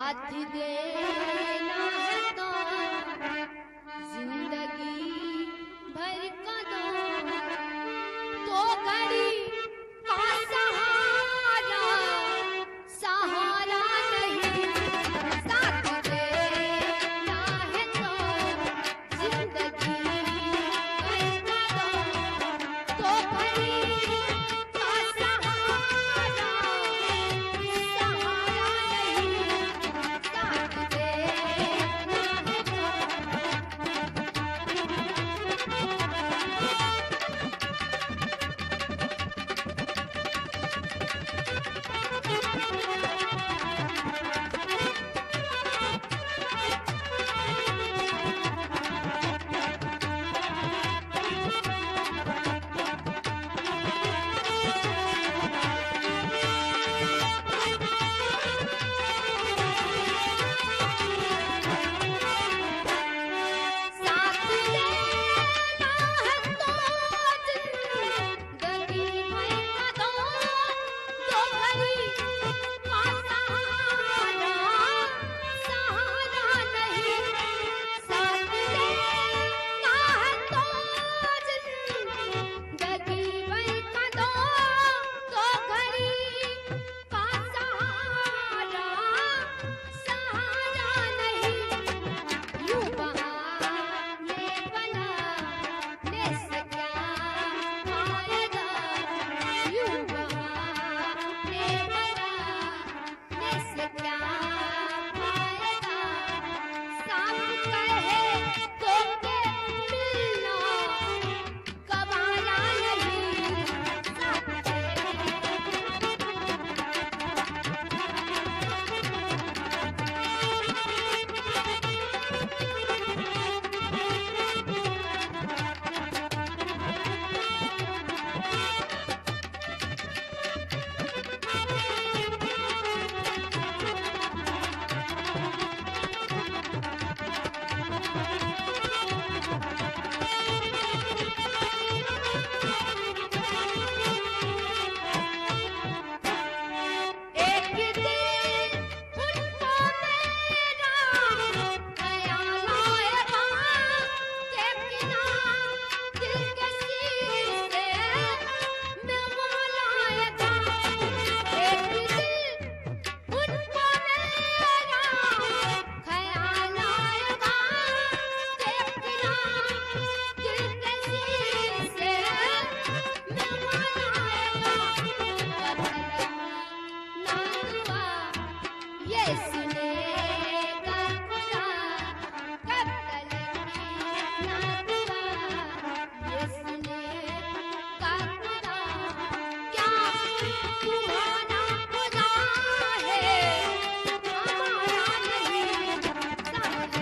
साथ देना है तो जिंदगी भर का तो घड़ी का सहारा सहारा नहीं साथ देना है तो जिंदगी भर का तो घड़ी का सहारा सहारा नहीं साथ देना है तो साथ लेना है तो जिंदगी भर का तो घड़ी का सहारा सहारा नहीं साथ लेना है तो जिंदगी भर का तो घड़ी का सहारा सहारा नहीं यूं बहाने बनाने से क्या फायदा यूं बहाने बनाने से क्या फायदा साथ कहे तो के मिलना गवारा नहीं साथ एक दिन उनको मेरा ख्याल आएगा देखना दिल के शीशे में वो लाएगा एक दिन उनको मेरा ख्याल आएगा देखना दिल के शीशे में वो लाएगा ना दुआ ये सुनेगा खुदा कब तलक ना दुआ ये सुनेगा खुदा क्या तुम्हारा खुदा है हमारा नहीं साथ